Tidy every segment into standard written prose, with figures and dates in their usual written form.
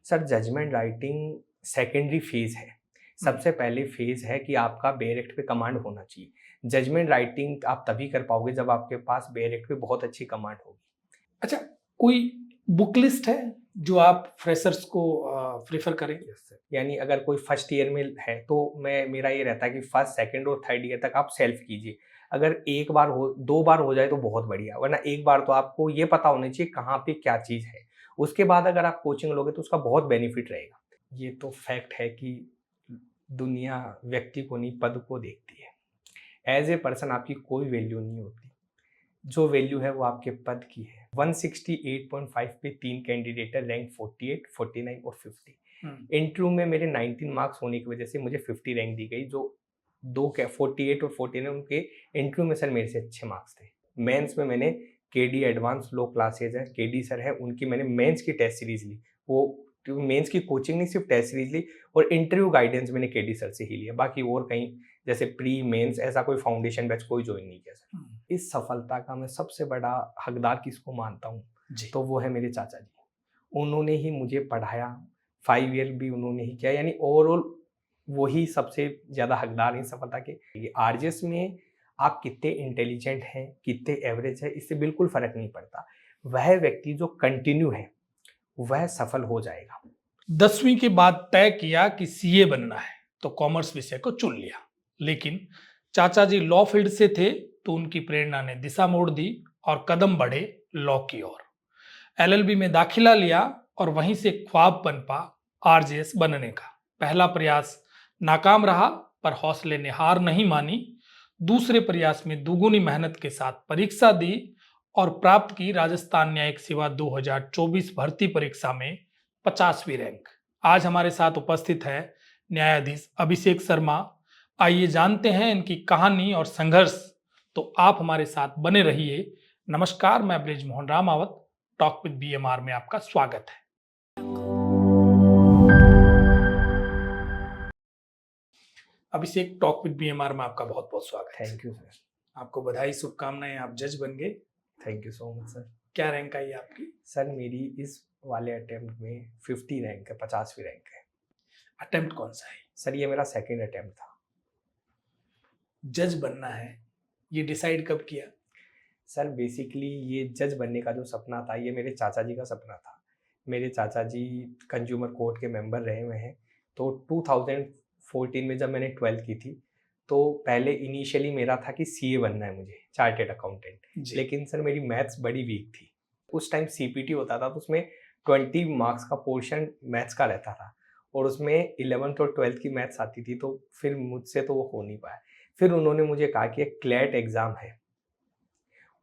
Sir judgement writing secondary phase है। सबसे पहले फेज है कि आपका बेयरक्ट पे कमांड होना चाहिए। जजमेंट राइटिंग आप तभी कर पाओगे जब आपके पास बेयरक्ट पे बहुत अच्छी कमांड होगी। अच्छा, कोई बुक लिस्ट है जो आप फ्रेशर्स को प्रेफर करें? यानी अगर कोई फर्स्ट ईयर में है तो मेरा ये रहता है कि फर्स्ट सेकंड और थर्ड ईयर तक आप सेल्फ कीजिए। अगर एक बार हो, दो बार हो जाए तो बहुत बढ़िया, वरना एक बार तो आपको ये पता होना चाहिए कहाँ पे क्या चीज़ है। उसके बाद अगर आप कोचिंग लोगे तो उसका बहुत बेनिफिट रहेगा। ये तो फैक्ट है कि दुनिया व्यक्ति को नहीं पद को देखती है। एज ए पर्सन आपकी कोई वैल्यू नहीं होती, जो वैल्यू है वो आपके पद की है। 168.5 पे 3 कैंडिडेट है, रैंक 48, 49 और 50। इंटरव्यू में मेरे 19 मार्क्स होने की वजह से मुझे 50 रैंक दी गई। जो 48 और 49 उनके इंटरव्यू में सर मेरे से अच्छे मार्क्स थे। मेंस में मैंने केडी एडवांस लो क्लासेज है, केडी सर है, उनकी मैंने मेंस की टेस्ट सीरीज ली। वो मेंस की कोचिंग नहीं, सिर्फ टेस्ट सीरीज ली, और इंटरव्यू गाइडेंस मैंने केडी सर से ही लिया। बाकी और कहीं जैसे प्री मेंस ऐसा कोई फाउंडेशन बैच कोई ज्वाइन नहीं किया सर। इस सफलता का मैं सबसे बड़ा हकदार किसको मानता हूँ, तो वो है मेरे चाचा जी। उन्होंने ही मुझे पढ़ाया, 5 ईयर भी उन्होंने ही किया, यानी ओवरऑल वही सबसे ज़्यादा हकदार हैं सफलता के। आरजेएस में आप कितने इंटेलिजेंट हैं, कितने एवरेज है, इससे बिल्कुल फर्क नहीं पड़ता। वह व्यक्ति जो कंटिन्यू है वह सफल हो जाएगा। 10वीं के बाद तय किया कि सीए बनना है तो कॉमर्स विषय को चुन लिया, लेकिन चाचा जी लॉ फील्ड से थे तो उनकी प्रेरणा ने दिशा मोड़ दी और कदम बढ़े लॉ की ओर। एलएलबी में दाखिला लिया और वहीं से ख्वाब पनपा आरजेएस बनने का। पहला प्रयास नाकाम रहा, पर हौसले ने हार नहीं मानी। दूसरे प्रयास में दुगुनी मेहनत के साथ परीक्षा दी और प्राप्त की राजस्थान न्यायिक सेवा 2024 भर्ती परीक्षा में 50वीं रैंक। आज हमारे साथ उपस्थित है न्यायाधीश अभिषेक शर्मा। आइए जानते हैं इनकी कहानी और संघर्ष। तो आप हमारे साथ बने रहिए। नमस्कार, मैं Brij Mohan Ramawat, talk with BMR में आपका स्वागत है। अभिषेक, टॉक विद बीएमआर में आपका बहुत बहुत स्वागत है। Thank you sir. आपको बधाई, शुभकामनाएं, आप जज बन गए। Thank you so much sir. क्या रैंक आई आपकी? सर मेरी इस वाले अटेम्प्ट में 50 रैंक है, 50वीं रैंक है। अटेम्प्ट कौन सा है? सर ये मेरा सेकंड अटेम्प्ट था। जज बनना है, ये डिसाइड कब किया? सर बेसिकली ये जज बनने का जो सपना था ये मेरे चाचा जी का सपना था। मेरे चाचा जी कंज्यूमर कोर्ट के मेंबर रहे हुए हैं। तो 2014 में जब मैंने 12th की थी तो पहले इनिशियली मेरा था कि सीए बनना है मुझे, चार्टेड अकाउंटेंट। लेकिन सर मेरी मैथ्स बड़ी वीक थी। उस टाइम सीपीटी होता था तो उसमें 20 मार्क्स का पोर्शन मैथ्स का रहता था, और उसमें 11th और 12th की मैथ्स आती थी, तो फिर मुझसे तो वो हो नहीं पाया। फिर उन्होंने मुझे कहा कि एक क्लैट एग्ज़ाम है,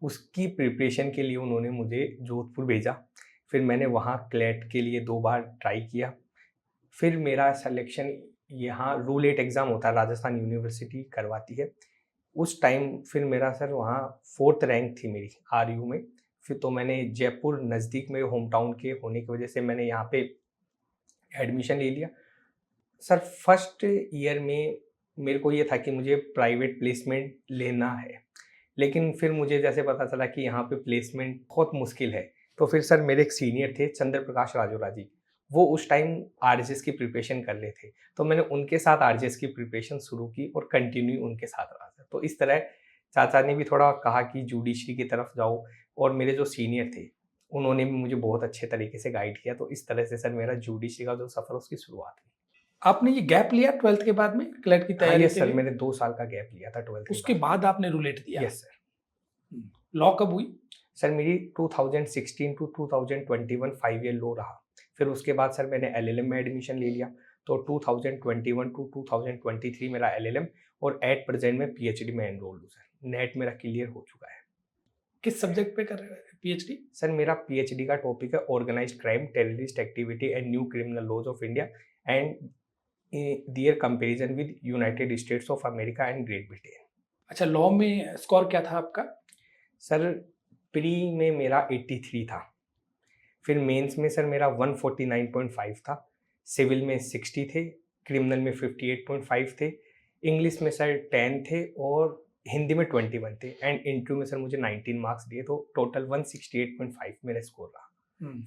उसकी प्रिपरेशन के लिए उन्होंने मुझे जोधपुर भेजा। फिर मैंने वहाँ क्लैट के लिए 2 बार ट्राई किया। फिर मेरा सिलेक्शन, यहाँ रूल 8 एग्ज़ाम होता है, राजस्थान यूनिवर्सिटी करवाती है। उस टाइम फिर मेरा सर वहाँ 4th रैंक थी मेरी आरयू में। फिर तो मैंने जयपुर नज़दीक मेरे होम टाउन के होने की वजह से मैंने यहाँ पे एडमिशन ले लिया। सर फर्स्ट ईयर में मेरे को ये था कि मुझे प्राइवेट प्लेसमेंट लेना है, लेकिन फिर मुझे जैसे पता चला कि यहाँ पे प्लेसमेंट बहुत मुश्किल है, तो फिर सर मेरे एक सीनियर थे चंद्र प्रकाश राजोरा जी, वो उस टाइम आरजेएस की प्रिपरेशन कर रहे थे, तो मैंने उनके साथ आरजेएस की प्रिपरेशन शुरू की और कंटिन्यू उनके साथ रहा सर। तो इस तरह चाचा ने भी थोड़ा कहा कि जुडिशरी की तरफ जाओ, और मेरे जो सीनियर थे उन्होंने भी मुझे बहुत अच्छे तरीके से गाइड किया। तो इस तरह से सर मेरा जुडिशरी का जो सफ़र उसकी शुरुआत हुई। आपने ये गैप लिया 12th के बाद में क्लैट की तैयारी के लिए? सर मैंने 2 साल का गैप लिया था 12th उसके बाद आपने रूलेट दिया? Yes sir. लॉ कब हुई? सर मेरी 2016 टू 2021 5 ईयर लॉ रहा। फिर उसके बाद सर मैंने एलएलएम में एडमिशन ले लिया। तो 2021 टू 2023 मेरा एलएलएम, और एट प्रेजेंट में पीएचडी में एनरोल हूँ सर। नेट मेरा क्लियर हो चुका है। किस सब्जेक्ट पे कर रहे हैं पीएचडी? सर मेरा पीएचडी का टॉपिक है organised crime, terrorist activity and new criminal laws of India and their comparison with United States of America and Great Britain. अच्छा, लॉ में स्कोर क्या था आपका? सर प्री में मेरा 83 था। फिर मेंस में सर मेरा 149.5 था। सिविल में 60 थे, क्रिमिनल में 58.5 थे, इंग्लिश में सर 10 थे, और हिंदी में 21 थे, एंड इंटरव्यू में सर मुझे 19 मार्क्स दिए, तो टोटल 168.5 मेरा स्कोर रहा,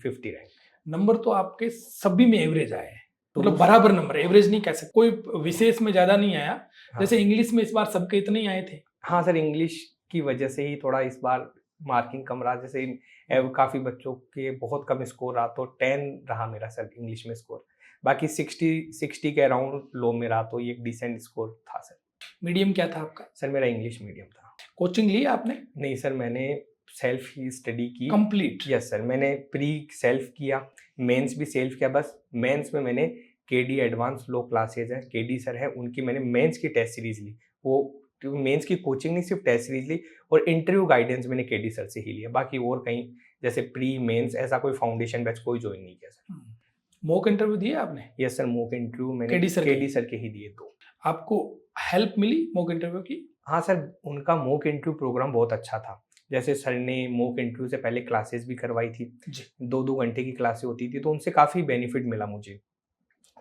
50 रैंक। नंबर तो आपके सभी में एवरेज आए हैं, तो मतलब बराबर नंबर, एवरेज नहीं कह सकते, कोई विशेष में ज्यादा नहीं आया। हाँ जैसे इंग्लिश में इस बार सबके इतने ही आए थे। हाँ सर, इंग्लिश की वजह से ही थोड़ा इस बार मार्किंग कम रहा। जैसे काफ़ी बच्चों के बहुत कम स्कोर रहा, तो 10 रहा मेरा सर इंग्लिश में स्कोर। बाकी 60 के अराउंड लो में रहा, तो ये एक डिसेंट स्कोर था सर। मीडियम क्या था आपका? सर मेरा इंग्लिश मीडियम था। कोचिंग ली आपने? नहीं सर, मैंने सेल्फ ही स्टडी की। कंप्लीट? यस सर, मैंने प्री सेल्फ किया, मेंस भी सेल्फ किया। बस मेंस में मैंने केडी एडवांस लो क्लासेज है, केडी सर है, उनकी मैंने मेंस की टेस्ट सीरीज ली। वो मेंस की कोचिंग नहीं, सिर्फ टेस्ट सीरीज ली। और इंटरव्यू गाइडेंस मैंने केडी सर से ही लिया। बाकी और कहीं जैसे प्री मेंस ऐसा कोई फाउंडेशन बैच कोई ज्वाइन नहीं किया सर। मॉक इंटरव्यू दिए आपने? यस सर, मॉक इंटरव्यू मैंने केडी सर के ही दिए 2। आपको हेल्प मिली मॉक इंटरव्यू की? हाँ सर, उनका मॉक इंटरव्यू प्रोग्राम बहुत अच्छा था। जैसे सर ने मॉक इंटरव्यू से पहले क्लासेस भी करवाई थी, 2-2 घंटे की क्लासें होती थी, तो उनसे काफ़ी बेनिफिट मिला मुझे।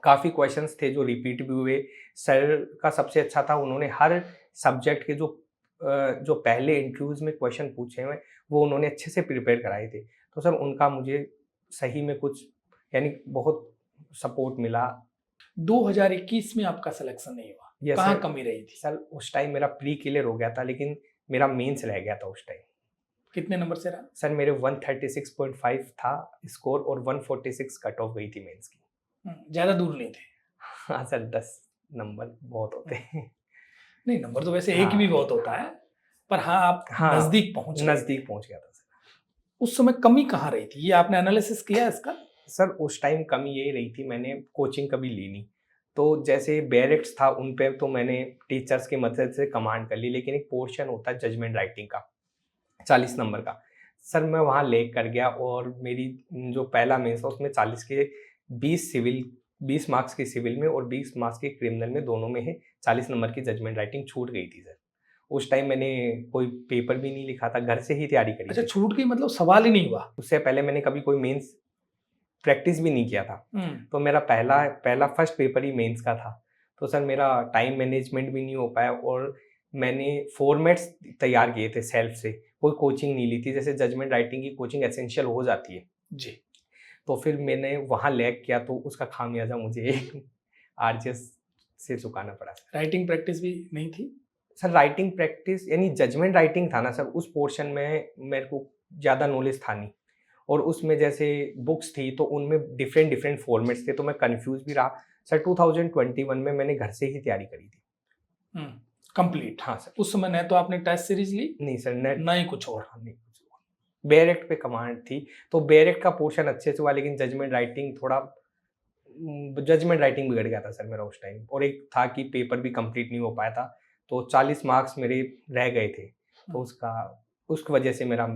काफ़ी क्वेश्चंस थे जो रिपीट भी हुए। सर का सबसे अच्छा था, उन्होंने हर सब्जेक्ट के जो पहले इंटरव्यूज़ में क्वेश्चन पूछे हुए, वो उन्होंने अच्छे से प्रिपेयर कराए थे। तो सर उनका मुझे सही में कुछ यानी बहुत सपोर्ट मिला। 2021 में आपका सिलेक्शन नहीं हुआ, यस कहाँ सर। कमी रही थी? सर उस टाइम मेरा प्री क्लियर हो गया था, लेकिन मेरा मेंस रह गया था उस टाइम। कितने नंबर से रहा? सर मेरे 136.5 था स्कोर, और 146 कट ऑफ गई थी मेंस की। ज्यादा दूर नहीं थे। हाँ सर, 10 नंबर बहुत होते हैं। नहीं, नंबर तो वैसे एक हाँ, भी बहुत होता है, पर हाँ आप हाँ, नजदीक पहुंच गए। नज़दीक पहुंच गया था सर। उस समय कमी कहाँ रही थी, ये आपने एनालिसिस किया इसका? सर उस टाइम कमी यही रही थी, मैंने कोचिंग कभी ली नहीं। तो जैसे बेयरेक्ट्स था, उन पे तो मैंने टीचर्स की मदद से कमांड कर ली, लेकिन एक पोर्शन होता है जजमेंट राइटिंग का 40 नंबर का। सर मैं वहाँ लेग कर गया, और मेरी जो पहला मेंस था उसमें 40 के 20 मार्क्स की सिविल में और 20 मार्क्स की क्रिमिनल में, दोनों में है 40 नंबर की जजमेंट राइटिंग छूट गई थी सर। उस टाइम मैंने कोई पेपर भी नहीं लिखा था, घर से ही तैयारी करी अच्छा, थी। छूट गई मतलब सवाल ही नहीं हुआ? उससे पहले मैंने कभी कोई मेंस प्रैक्टिस भी नहीं किया था। तो मेरा पहला फर्स्ट पेपर ही मेंस का था। तो सर मेरा टाइम मैनेजमेंट भी नहीं हो पाया, और मैंने फॉर्मेट्स तैयार किए थे सेल्फ से, कोई कोचिंग नहीं ली थी। जैसे जजमेंट राइटिंग की कोचिंग एसेंशियल हो जाती है जी। तो फिर मैंने वहाँ लैग किया, तो उसका खामियाजा मुझे आरजीएस से चुकाना पड़ा। राइटिंग प्रैक्टिस भी नहीं थी? सर राइटिंग प्रैक्टिस यानी जजमेंट राइटिंग था ना सर, उस पोर्शन में मेरे को ज़्यादा नॉलेज था नहीं, और उसमें जैसे बुक्स थी तो उनमें डिफरेंट फॉर्मेट्स थे, तो मैं कंफ्यूज भी रहा। सर 2021 में मैंने घर से ही तैयारी करी थी। कंप्लीट? हाँ सर। उस समय न तो आपने टेस्ट सीरीज ली, नहीं सर, नेट ना ही कुछ और? नहीं कुछ और, बेयरेक्ट पे कमांड थी, तो बेयरेक्ट का पोर्शन अच्छे से हुआ, लेकिन जजमेंट राइटिंग बिगड़ गया था सर मेरा उस टाइम। और एक था कि पेपर भी कंप्लीट नहीं हो पाया था, तो 40 मार्क्स मेरे रह गए थे, तो उसकी वजह से मेरा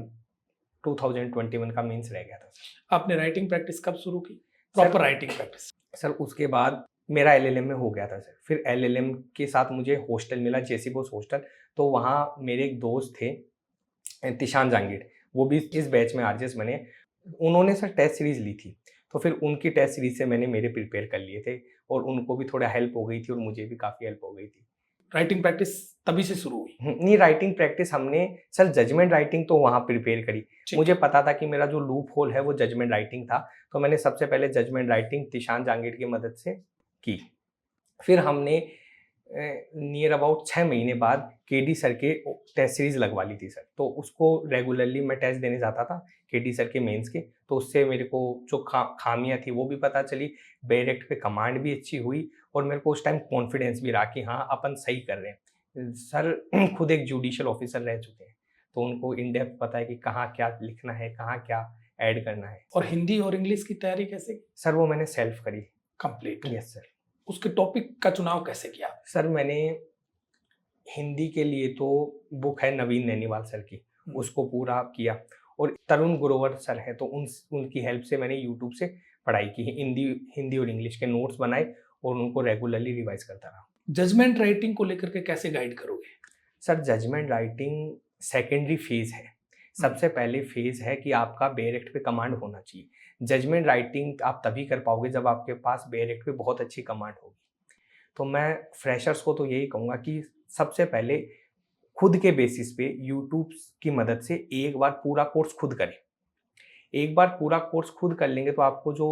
2021 का मेंस रह गया था। आपने राइटिंग प्रैक्टिस कब शुरू की, प्रॉपर राइटिंग प्रैक्टिस? सर उसके बाद मेरा एलएलएम में हो गया था सर। फिर एलएलएम के साथ मुझे हॉस्टल मिला, जेसी बोस हॉस्टल। तो वहाँ मेरे एक दोस्त थे तिशान जांगीर, वो भी इस बैच में आरजेएस बने। उन्होंने सर टेस्ट सीरीज ली थी, तो फिर उनकी टेस्ट सीरीज से मैंने मेरे प्रिपेयर कर लिए थे, और उनको भी थोड़ा हेल्प हो गई थी, और मुझे भी काफ़ी हेल्प हो गई थी। राइटिंग प्रैक्टिस तभी से शुरू हुई? नहीं, राइटिंग प्रैक्टिस हमने सर जजमेंट राइटिंग तो वहाँ प्रिपेयर करी। मुझे पता था कि मेरा जो लूप होल है वो जजमेंट राइटिंग था, तो मैंने सबसे पहले जजमेंट राइटिंग तिशान जांगीर की मदद से की। फिर हमने नियर अबाउट 6 महीने बाद केडी सर के टेस्ट सीरीज लगवा ली थी सर। तो उसको रेगुलरली मैं टेस्ट देने जाता था केडी सर के मेंस के, तो उससे मेरे को जो खामियां थी वो भी पता चली, बेयरेक्ट पे कमांड भी अच्छी हुई, और मेरे को उस टाइम कॉन्फिडेंस भी रहा कि हाँ अपन सही कर रहे हैं। सर खुद एक जुडिशियल ऑफिसर रह चुके हैं, तो उनको इन डेप्थ पता है कि कहाँ क्या लिखना है, कहाँ क्या ऐड करना है। और हिंदी और इंग्लिश की तैयारी कैसे की? सर वो मैंने सेल्फ करी कंप्लीट? Yes sir. उसके टॉपिक का चुनाव कैसे किया? सर मैंने हिंदी के लिए तो बुक है नवीन नैनीवाल सर की, उसको पूरा किया, और तरुण ग्रोवर सर है, तो उनकी हेल्प से मैंने यूट्यूब से पढ़ाई की, हिंदी और इंग्लिश के नोट्स बनाए, और उनको रेगुलरली रिवाइज करता रहा। जजमेंट राइटिंग को लेकर के कैसे गाइड करोगे? Sir judgement writing secondary phase है। सबसे पहले फेज है कि आपका बेयरेक्ट पे कमांड होना चाहिए। जजमेंट राइटिंग आप तभी कर पाओगे जब आपके पास बेयरेक्ट पे बहुत अच्छी कमांड होगी। तो मैं फ्रेशर्स को तो यही कहूँगा कि सबसे पहले खुद के बेसिस पे यूट्यूब की मदद से एक बार पूरा कोर्स खुद करें। एक बार पूरा कोर्स खुद कर लेंगे तो आपको जो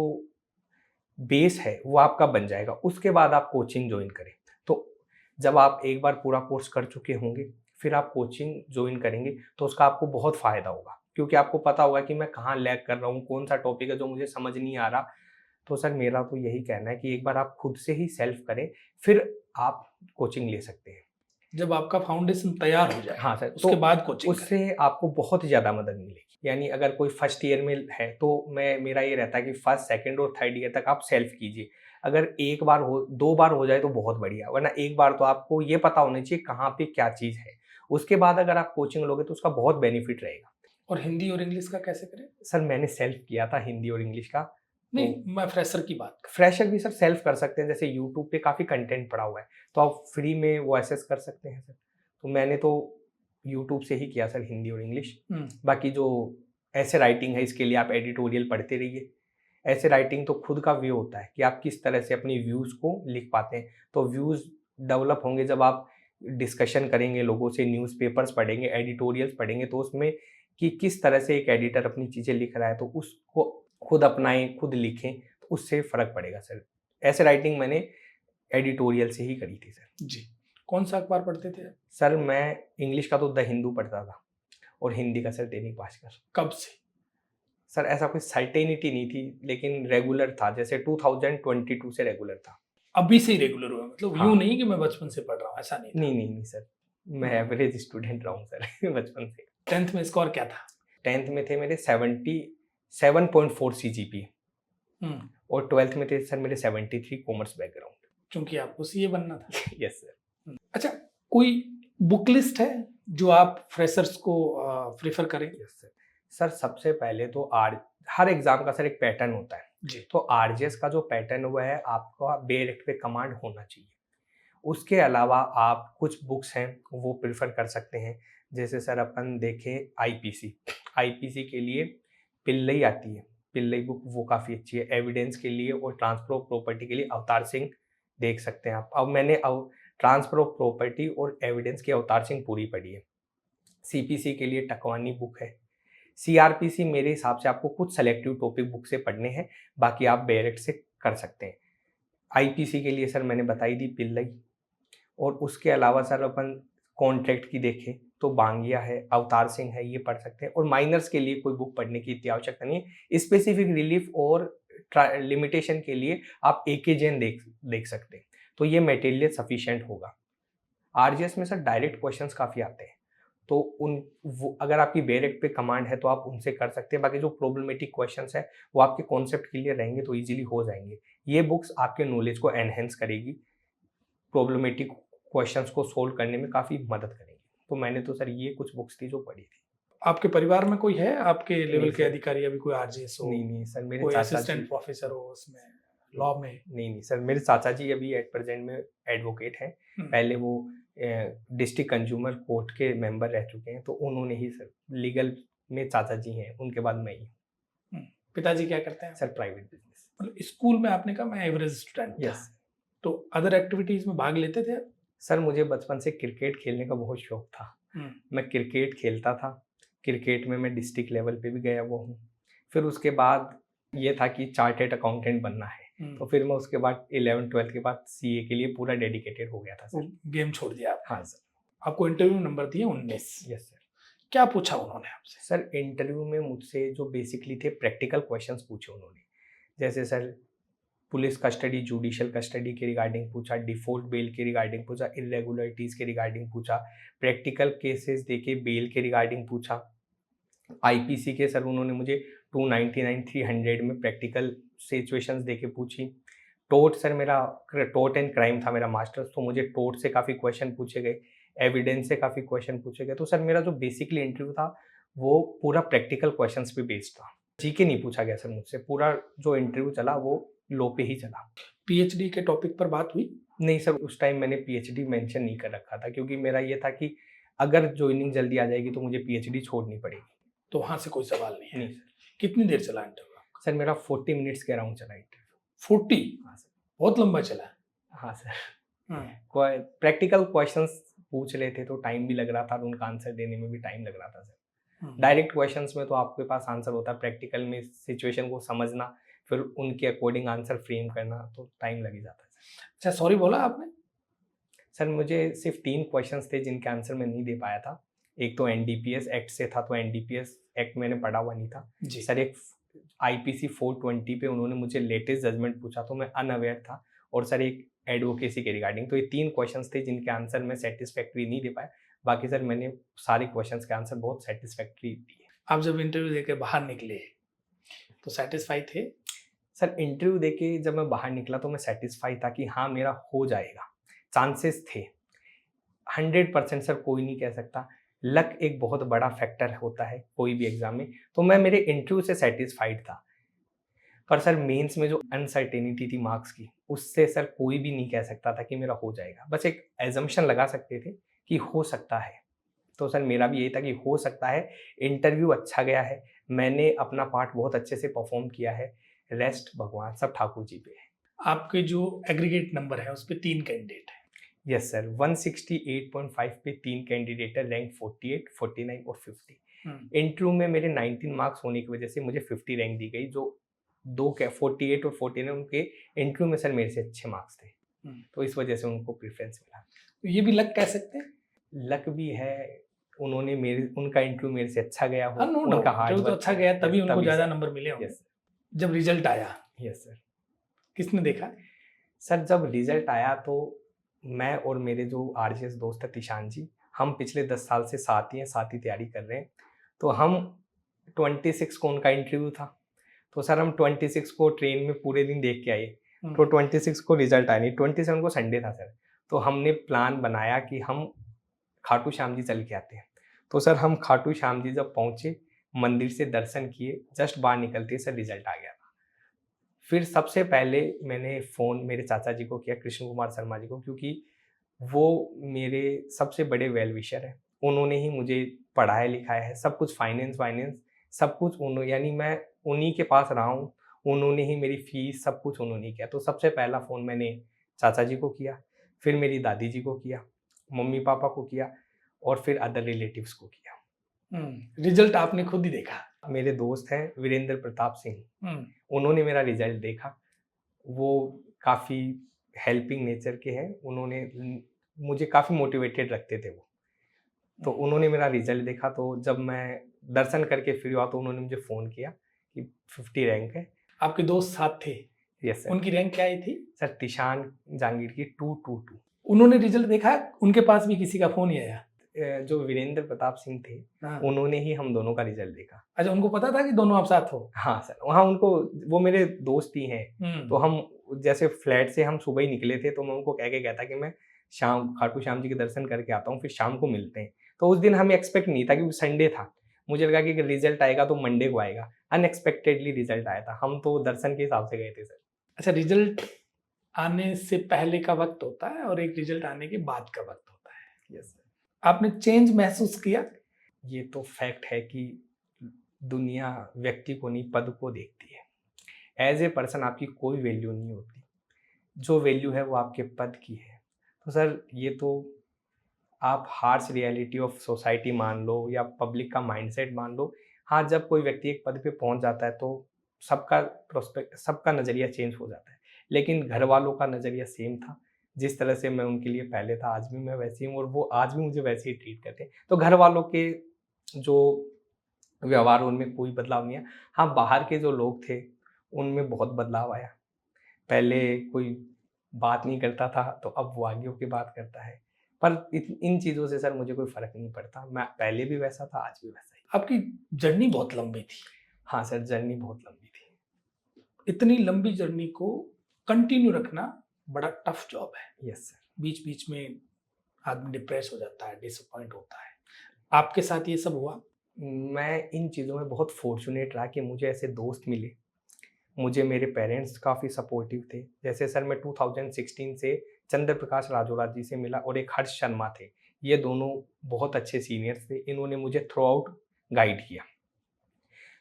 बेस है वो आपका बन जाएगा, उसके बाद आप कोचिंग ज्वाइन करें। तो जब आप एक बार पूरा कोर्स कर चुके होंगे, फिर आप कोचिंग ज्वाइन करेंगे तो उसका आपको बहुत फ़ायदा होगा, क्योंकि आपको पता होगा कि मैं कहाँ लैग कर रहा हूँ, कौन-सा टॉपिक है जो मुझे समझ नहीं आ रहा। तो सर मेरा तो यही कहना है कि एक बार आप खुद से ही सेल्फ करें, फिर आप कोचिंग ले सकते हैं। जब आपका फाउंडेशन तैयार हो जाए, हाँ सर, उसके तो बाद कोचिंग करें। उससे आपको बहुत ज़्यादा मदद मिलेगी। यानी अगर कोई फर्स्ट ईयर में है तो मेरा ये रहता है कि फर्स्ट, सेकंड और थर्ड ईयर तक आप सेल्फ कीजिए। अगर एक बार हो, 2 बार हो जाए तो बहुत बढ़िया, वरना एक बार तो आपको ये पता होना चाहिए कहाँ पे क्या चीज़ है। उसके बाद अगर आप कोचिंग लोगे तो उसका बहुत बेनिफिट रहेगा। और हिंदी और इंग्लिश का कैसे करें? सर मैंने सेल्फ किया था हिंदी और इंग्लिश का। नहीं, मैं फ्रेशर की बात कर। फ्रेशर भी सर सेल्फ कर सकते हैं, जैसे यूट्यूब पे काफ़ी कंटेंट पड़ा हुआ है, तो आप फ्री में वो एक्सेस कर सकते हैं सर। तो मैंने तो यूट्यूब से ही किया सर हिंदी और इंग्लिश। बाकी जो ऐसे राइटिंग है इसके लिए आप एडिटोरियल पढ़ते रहिए। ऐसे राइटिंग तो खुद का व्यू होता है कि आप किस तरह से अपनी व्यूज़ को लिख पाते हैं। तो व्यूज़ डेवलप होंगे जब आप डिस्कशन करेंगे लोगों से, न्यूज़पेपर्स पढ़ेंगे, एडिटोरियल्स पढ़ेंगे, तो उसमें कि किस तरह से एक एडिटर अपनी चीज़ें लिख रहा है, तो उसको खुद अपनाएँ, खुद लिखें, तो उससे फ़र्क पड़ेगा सर। ऐसे राइटिंग मैंने एडिटोरियल से ही करी थी सर। जी। कौन सा अखबार पढ़ते थे आप? सर मैं इंग्लिश का तो द हिंदू पढ़ता था और हिंदी का सर दैनिक भास्कर। कब से? सर ऐसा कोई सर्टेनिटी नहीं थी, लेकिन रेगुलर था, जैसे 2022 से रेगुलर था। अभी से ही रेगुलर हुआ, मतलब हाँ। यूँ नहीं कि मैं बचपन से पढ़ रहा हूँ, ऐसा नहीं था। नहीं सर, मैं एवरेज स्टूडेंट रहा हूँ सर बचपन से। 10th में स्कोर क्या था? 10th में थे मेरे 77.4 सीजीपीए और 12th में थे सर मेरे 73 कॉमर्स बैकग्राउंड। क्योंकि आपको सीए बनना था। Yes sir. अच्छा, कोई बुक लिस्ट है जो आप फ्रेशर्स को प्रेफर करें? Yes sir. सर सबसे पहले तो हर एग्जाम का सर एक पैटर्न होता है जी। तो आरजेएस का जो पैटर्न हुआ है आपका डायरेक्ट पे कमांड होना चाहिए। उसके अलावा आप कुछ बुक्स हैं वो प्रेफर कर सकते हैं, जैसे सर अपन देखें आईपीसी के लिए पिल्लई आती है, पिल्लई बुक वो काफ़ी अच्छी है। एविडेंस के लिए और ट्रांसफर ऑफ प्रॉपर्टी के लिए अवतार सिंह देख सकते हैं आप। अब मैंने ट्रांसफर ऑफ प्रॉपर्टी और एविडेंस की अवतार सिंह पूरी पढ़ी है। सीपीसी के लिए टकवानी बुक है। सीआरपीसी मेरे हिसाब से आपको कुछ सेलेक्टिव टॉपिक बुक से पढ़ने हैं, बाकी आप डायरेक्ट से कर सकते हैं। आईपीसी के लिए सर मैंने बताई दी पिल्लई, और उसके अलावा सर अपन कॉन्ट्रैक्ट की देखें तो बांगिया है, अवतार सिंह है, ये पढ़ सकते हैं। और माइनर्स के लिए कोई बुक पढ़ने की इतनी आवश्यकता नहीं है। स्पेसिफिक रिलीफ और लिमिटेशन के लिए आप एके जैन देख सकते हैं, तो ये मटेरियल सफिशिएंट होगा। आरजीएस में सर डायरेक्ट क्वेश्चंस काफ़ी आते हैं, तो वो अगर आपकी डायरेक्ट पे कमांड है तो आप उनसे कर सकते हैं। बाकी जो प्रॉब्लमेटिक क्वेश्चंस है वो आपके कॉन्सेप्ट क्लियर रहेंगे तो इजीली हो जाएंगे। ये बुक्स आपके नॉलेज को एनहेंस करेगी, प्रॉब्लमेटिक क्वेश्चंस को सोल्व करने में काफ़ी मदद करेंगी। तो मैंने तो सर ये कुछ बुक्स थी जो पढ़ी थी। आपके परिवार में कोई है आपके लेवल नहीं के सर। अधिकारी, अभी कोई आरजेएस हो? नहीं सर, मेरे कोई चाचा असिस्टेंट जी। प्रोफेसर हो उसमें, लॉ में? नहीं सर, मेरे चाचा जी अभी एट प्रेजेंट में एडवोकेट हैं। पहले वो डिस्ट्रिक्ट कंज्यूमर कोर्ट के मेंबर रह चुके हैं, तो उन्होंने ही सर लीगल में चाचा जी हैं, उनके बाद मैं ही। पिताजी क्या करते हैं? Sir private business. मतलब स्कूल में आपने कहा मैं एवरेज स्टूडेंट था, यस। तो अदर एक्टिविटीज में भाग लेते थे? सर मुझे बचपन से क्रिकेट खेलने का बहुत शौक था। मैं क्रिकेट खेलता था, क्रिकेट में मैं डिस्ट्रिक्ट लेवल पे भी गया हुआ हूँ। फिर उसके बाद ये था कि चार्टेड अकाउंटेंट बनना है, तो फिर मैं उसके बाद 11th-12th के बाद सीए के लिए पूरा डेडिकेटेड हो गया था सर। गेम छोड़ दिया आप? हाँ सर। आपको इंटरव्यू नंबर दिए 19? Yes sir. क्या पूछा उन्होंने आपसे? सर इंटरव्यू में मुझसे जो बेसिकली थे प्रैक्टिकल क्वेश्चंस पूछे उन्होंने, जैसे sir police custody, judicial custody के रिगार्डिंग पूछा, डिफॉल्ट बेल के रिगार्डिंग पूछा, इरेगुलरिटीज़ के रिगार्डिंग पूछा, प्रैक्टिकल केसेस देके बेल के रिगार्डिंग पूछा। आईपीसी के सर उन्होंने मुझे 299, 300 में प्रैक्टिकल सिचुएशंस देके पूछी। टोर्ट सर मेरा टोर्ट एंड क्राइम था मेरा मास्टर्स, तो मुझे टोर्ट से काफ़ी क्वेश्चन पूछे गए, एविडेंस से काफ़ी क्वेश्चन पूछे गए। तो सर मेरा जो बेसिकली इंटरव्यू था वो पूरा प्रैक्टिकल क्वेश्चंस पे बेस्ड था। जीके नहीं पूछा गया सर मुझसे, पूरा जो इंटरव्यू चला वो लो पे ही चला। पीएचडी के टॉपिक पर बात हुई? नहीं सर, उस टाइम मैंने पीएचडी मेंशन नहीं कर रखा था, क्योंकि मेरा ये था कि अगर ज्वाइनिंग जल्दी आ जाएगी तो मुझे पीएचडी छोड़नी पड़ेगी। तो वहाँ से कोई सवाल नहीं है? नहीं सर। कितनी देर चला इंटरव्यू? सर मेरा 40 मिनट्स के अराउंड चला इंटरव्यू। 40? हाँ सर। बहुत लंबा चला। हाँ सर। प्रैक्टिकल क्वेश्चंस पूछ रहे थे तो टाइम भी लग रहा था और उनका आंसर देने में भी टाइम लग रहा था सर। डायरेक्ट क्वेश्चंस में तो आपके पास आंसर होता है, प्रैक्टिकल में सिचुएशन को समझना, फिर उनके अकॉर्डिंग आंसर फ्रेम करना, तो टाइम लग ही जाता है। अच्छा, सॉरी बोला आपने? सर मुझे सिर्फ 3 क्वेश्चंस थे जिनके आंसर मैं नहीं दे पाया था। एक तो एनडीपीएस एक्ट से था, तो एनडीपीएस एक्ट मैंने पढ़ा हुआ नहीं था। जी। सर एक आईपीसी 420 पे उन्होंने मुझे लेटेस्ट जजमेंट पूछा, तो मैं अनअवेयर था। और सर एक एडवोकेसी के रिगार्डिंग। तो ये 3 क्वेश्चंस थे जिनके आंसर मैं सेटिस्फैक्ट्री नहीं दे पाया। बाकी सर मैंने सारे क्वेश्चंस के आंसर बहुत सेटिस्फैक्ट्री दिए। आप जब इंटरव्यू देके बाहर निकले तो सेटिस्फाई थे? सर इंटरव्यू देके जब मैं बाहर निकला तो मैं सेटिस्फाई था कि हाँ मेरा हो जाएगा, चांसेस थे। 100% सर कोई नहीं कह सकता, लक एक बहुत बड़ा फैक्टर होता है कोई भी एग्जाम में। तो मैं मेरे इंटरव्यू से सेटिस्फाइड था, पर सर मेंस में जो अनसर्टेनिटी थी मार्क्स की, उससे सर कोई भी नहीं कह सकता था कि मेरा हो जाएगा। बस एक एजम्पशन लगा सकते थे कि हो सकता है। तो सर मेरा भी यही था कि हो सकता है। इंटरव्यू अच्छा गया है, मैंने अपना पार्ट बहुत अच्छे से परफॉर्म किया है, रेस्ट भगवान सब ठाकुर जी पे है। आपके जो एग्रीगेट नंबर है उस पे 3 कैंडिडेट है। यस सर, 168.5 पे 3 कैंडिडेट है, रैंक 48, 49 और 50। इंटरव्यू में मेरे 19 मार्क्स होने की वजह से मुझे 50 रैंक दी गई। जो 48 और 49 उनके इंटरव्यू में सर मेरे से अच्छे मार्क्स थे, तो इस वजह से उनको प्रेफरेंस मिला। तो ये भी लक कह सकते हैं? लक भी है, उन्होंने उनका इंटरव्यू मेरे से अच्छा गया हो, नो उनका डाउट, हार्ड जो तो वर्क अच्छा गया तभी उनको ज़्यादा सर। नंबर मिले होंगे। यस जब रिजल्ट आया यस सर। किसने देखा? सर जब रिजल्ट आया तो मैं और मेरे जो आरजेएस दोस्त है तिशान जी, हम पिछले 10 साल से साथ ही हैं, साथ ही तैयारी कर रहे हैं। तो हम 26 को उनका इंटरव्यू था, तो सर हम 26 को ट्रेन में पूरे दिन देख के आए। तो 26 को रिजल्ट आया नहीं, 27 को संडे था सर। तो हमने प्लान बनाया कि हम खाटू श्याम जी चल के आते हैं। तो सर हम खाटू श्याम जी जब पहुंचे, मंदिर से दर्शन किए, जस्ट बाहर निकलते सर रिजल्ट आ गया था। फिर सबसे पहले मैंने फ़ोन मेरे चाचा जी को किया, कृष्ण कुमार शर्मा जी को, क्योंकि वो मेरे सबसे बड़े वेल विशर हैं। उन्होंने ही मुझे पढ़ाया लिखाया है, सब कुछ फाइनेंस वाइनेंस सब कुछ यानी मैं उन्हीं के पास रहा हूँ। उन्होंने ही मेरी फ़ीस सब कुछ उन्होंने ही किया। तो सबसे पहला फ़ोन मैंने चाचा जी को किया, फिर मेरी दादी जी को किया, मम्मी-पापा को किया और फिर अदर रिलेटिव्स को किया। रिजल्ट आपने खुद ही देखा? मेरे दोस्त हैं वीरेंद्र प्रताप सिंह, उन्होंने मेरा रिजल्ट देखा। वो काफ़ी हेल्पिंग नेचर के हैं, उन्होंने मुझे काफ़ी मोटिवेटेड रखते थे वो। तो उन्होंने मेरा रिजल्ट देखा, तो जब मैं दर्शन करके फ्री हुआ तो उन्होंने मुझे फ़ोन किया कि 50 रैंक है। आपके दोस्त साथ थे? Yes sir. उनकी रैंक क्या आई थी? सर तिशान जहांगीर की 222। उन्होंने रिजल्ट देखा, उनके पास भी किसी का फ़ोन ही आया? जो वीरेंद्र प्रताप सिंह थे, हाँ। उन्होंने ही हम दोनों का रिजल्ट देखा। अच्छा, उनको पता था कि दोनों आप साथ हो? हाँ सर, वहाँ उनको, वो मेरे दोस्त ही हैं। तो हम जैसे फ्लैट से हम सुबह ही निकले थे, तो मैं उनको कह के गया था कि मैं शाम खाटू श्याम जी के दर्शन करके आता हूँ, फिर शाम को मिलते हैं। तो उस दिन हमें एक्सपेक्ट नहीं था, क्योंकि संडे था। मुझे लगा कि रिजल्ट आएगा तो मंडे को आएगा। अनएक्सपेक्टेडली रिजल्ट आया था। हम तो दर्शन के हिसाब से गए थे सर। अच्छा, रिजल्ट आने से पहले का वक्त होता है और एक रिजल्ट आने के बाद का वक्त होता है। Yes sir. आपने चेंज महसूस किया? ये तो फैक्ट है कि दुनिया व्यक्ति को नहीं, पद को देखती है। एज ए पर्सन आपकी कोई वैल्यू नहीं होती, जो वैल्यू है वो आपके पद की है। तो सर ये तो आप हार्श रियलिटी ऑफ सोसाइटी मान लो या पब्लिक का माइंडसेट मान लो। हाँ, जब कोई व्यक्ति एक पद पे पहुंच जाता है तो सबका प्रोस्पेक्ट, सबका नज़रिया चेंज हो जाता है। लेकिन घर वालों का नज़रिया सेम था। जिस तरह से मैं उनके लिए पहले था, आज भी मैं वैसे ही हूँ और वो आज भी मुझे वैसे ही ट्रीट करते हैं। तो घर वालों के जो व्यवहार, उनमें कोई बदलाव नहीं है। हाँ, बाहर के जो लोग थे उनमें बहुत बदलाव आया। पहले कोई बात नहीं करता था, तो अब वो आगे होके बात करता है। पर इन चीज़ों से सर मुझे कोई फ़र्क नहीं पड़ता। मैं पहले भी वैसा था, आज भी वैसा ही। आपकी जर्नी बहुत लंबी थी। हाँ सर, जर्नी बहुत लंबी थी। इतनी लंबी जर्नी को कंटिन्यू रखना बड़ा टफ जॉब है। Yes sir. बीच-बीच में आदमी डिप्रेस हो जाता है, डिसअपॉइंट होता है। आपके साथ ये सब हुआ? मैं इन चीज़ों में बहुत फॉर्च्यूनेट रहा कि मुझे ऐसे दोस्त मिले। मुझे मेरे पेरेंट्स काफ़ी सपोर्टिव थे। जैसे सर मैं 2016 से चंद्र प्रकाश राजौरा जी से मिला और एक हर्ष शर्मा थे। ये दोनों बहुत अच्छे सीनियर्स थे। इन्होंने मुझे थ्रू आउट गाइड किया।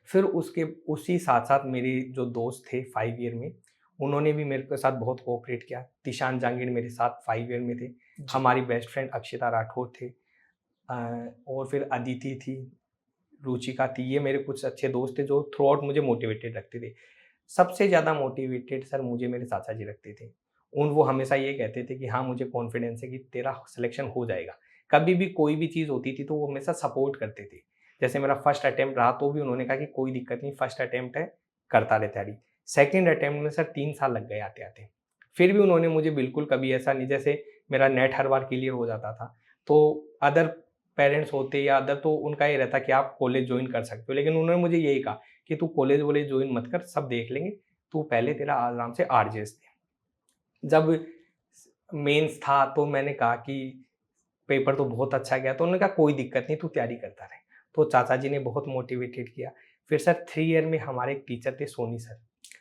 फिर उसी साथ-साथ मेरे जो दोस्त थे 5 ईयर में, उन्होंने भी मेरे के साथ बहुत कोऑपरेट किया। तिशान जहांगीर मेरे साथ 5 ईयर में थे। हमारी बेस्ट फ्रेंड अक्षिता राठौर थे। और फिर अदिति थी, रुचिका थी, ये मेरे कुछ अच्छे दोस्त थे जो थ्रू आउट मुझे मोटिवेटेड रखते थे। सबसे ज़्यादा मोटिवेटेड सर मुझे मेरे चाचा जी रखते थे। वो हमेशा ये कहते थे कि हाँ, मुझे कॉन्फिडेंस है कि तेरा सिलेक्शन हो जाएगा। कभी भी कोई भी चीज़ होती थी तो वो हमेशा सपोर्ट करते थे। जैसे मेरा फर्स्ट अटेम्प्ट रहा तो भी उन्होंने कहा कि कोई दिक्कत नहीं, फर्स्ट अटेम्प्ट है, करता रहे तैयारी। सेकंड अटेम्प्ट में सर 3 साल लग गए आते-आते। फिर भी उन्होंने मुझे बिल्कुल कभी ऐसा नहीं, जैसे मेरा नेट हर बार क्लियर हो जाता था, तो अदर पेरेंट्स होते या अदर तो उनका ये रहता कि आप कॉलेज जॉइन कर सकते हो। लेकिन उन्होंने मुझे यही कहा कि तू कॉलेज-वॉलेज जॉइन मत कर, सब देख लेंगे, तू पहले तेरा आराम से आरजेएस दे। जब मेंस था तो मैंने कहा कि पेपर तो बहुत अच्छा गया, तो उन्होंने कहा कोई दिक्कत नहीं, तू तैयारी करता रहे। तो चाचा जी ने बहुत मोटिवेटेड किया। फिर सर 3 ईयर में हमारे एक टीचर थे सोनी सर,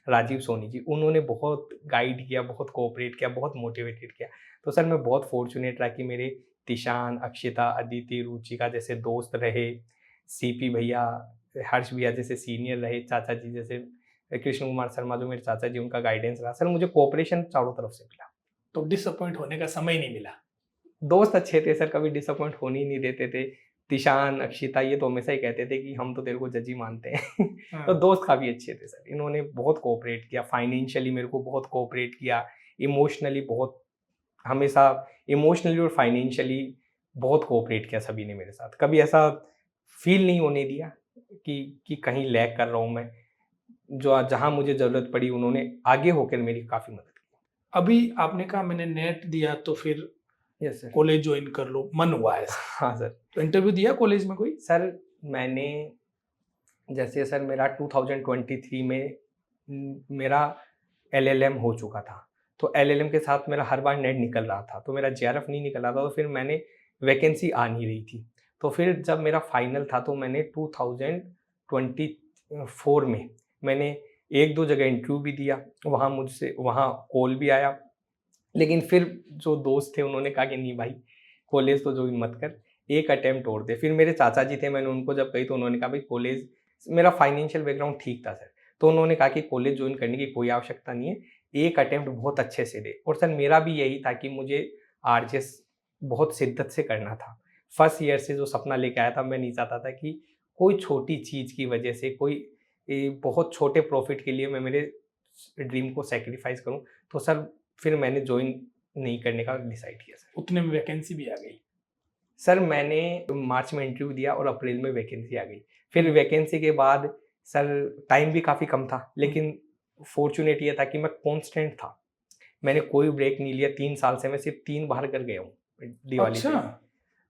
राजीव सोनी जी, उन्होंने बहुत गाइड किया, बहुत कोऑपरेट किया, बहुत मोटिवेटेड किया। तो सर मैं बहुत फॉर्च्यूनेट रहा कि मेरे तिशान, अक्षिता, अदिति, रुचिका जैसे दोस्त रहे, सीपी भैया, हर्ष भैया जैसे सीनियर रहे, चाचा जी जैसे कृष्ण कुमार शर्मा जो मेरे चाचा जी, उनका गाइडेंस रहा। सर मुझे कोऑपरेशन चारों तरफ से मिला। तो डिसअपॉइंट होने का समय ही नहीं मिला। दोस्त अच्छे थे सर, कभी डिसअपॉइंट होने ही नहीं देते थे। तिशान, अक्षिता ये तो हमेशा ही कहते थे कि हम तो तेरे को जज ही मानते हैं। तो दोस्त काफ़ी अच्छे थे सर। इन्होंने बहुत कोऑपरेट किया, फाइनेंशियली मेरे को बहुत कोऑपरेट किया, इमोशनली बहुत, हमेशा इमोशनली और फाइनेंशियली बहुत कोऑपरेट किया सभी ने मेरे साथ। कभी ऐसा फ़ील नहीं होने दिया कि कहीं लैग कर रहा हूँ मैं। जो जहाँ मुझे ज़रूरत पड़ी उन्होंने आगे होकर मेरी काफ़ी मदद की। अभी आपने कहा मैंने नेट दिया तो फिर यस सर। कॉलेज ज्वाइन कर लो, मन हुआ है। हाँ सर। तो इंटरव्यू दिया कॉलेज में कोई? सर मैंने, जैसे सर मेरा 2023 में मेरा एलएलएम हो चुका था। तो एलएलएम के साथ मेरा हर बार नेट निकल रहा था, तो मेरा जेआरएफ नहीं निकल रहा था, तो फिर मैंने वैकेंसी आ नहीं रही थी। तो फिर जब मेरा फाइनल था तो मैंने 2024 में मैंने 1-2 जगह इंटरव्यू भी दिया, वहाँ कॉल भी आया। लेकिन फिर जो दोस्त थे उन्होंने कहा कि नहीं भाई, कॉलेज तो जॉइन मत कर, एक अटेम्प्ट और दे। फिर मेरे चाचा जी थे, मैंने उनको जब कही तो उन्होंने कहा भाई कॉलेज, मेरा फाइनेंशियल बैकग्राउंड ठीक था सर, तो उन्होंने कहा कि कॉलेज जॉइन करने की कोई आवश्यकता नहीं है, एक अटेम्प्ट बहुत अच्छे से दे। और सर मेरा भी यही था कि मुझे आरजेएस बहुत शिद्दत से करना था। फर्स्ट ईयर से जो सपना लेके आया था, मैं नहीं चाहता था कि कोई छोटी चीज़ की वजह से, कोई बहुत छोटे प्रॉफिट के लिए मैं मेरे ड्रीम को सैक्रिफाइस करूँ। तो सर फिर मैंने जॉइन नहीं करने का डिसाइड किया सर। उतने में वैकेंसी भी आ गई? सर मैंने मार्च में इंटरव्यू दिया और अप्रैल में वैकेंसी आ गई। फिर वैकेंसी के बाद सर टाइम भी काफ़ी कम था, लेकिन फॉर्च्यूनेट ये था कि मैं कांस्टेंट था। मैंने कोई ब्रेक नहीं लिया, 3 साल से मैं सिर्फ 3 बार घर गया हूँ दिवाली पे। अच्छा।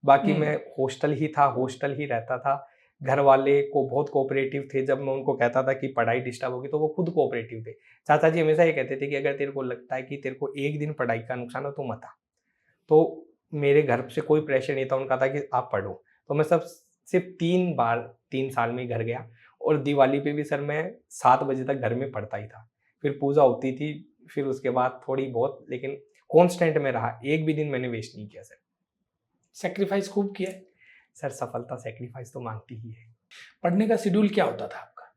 बाकी मैं हॉस्टल ही था, हॉस्टल ही रहता था। घर वाले को बहुत कोऑपरेटिव थे, जब मैं उनको कहता था कि पढ़ाई डिस्टर्ब होगी तो वो खुद कोऑपरेटिव थे। चाचा जी हमेशा ये कहते थे कि अगर तेरे को लगता है कि तेरे को एक दिन पढ़ाई का नुकसान हो तो मत आ। तो मेरे घर से कोई प्रेशर नहीं था, उनका था कि आप पढ़ो। तो मैं सब सिर्फ 3 बार 3 साल में घर गया, और दिवाली पे भी सर मैं 7 बजे तक घर में पढ़ता ही था। फिर पूजा होती थी, फिर उसके बाद थोड़ी बहुत, लेकिन कांस्टेंट में रहा, एक भी दिन मैंने वेस्ट नहीं किया सर। सैक्रिफाइस खूब किया? सर सफलता सैक्रिफाइस तो मांगती ही है। पढ़ने का शेड्यूल क्या होता था आपका?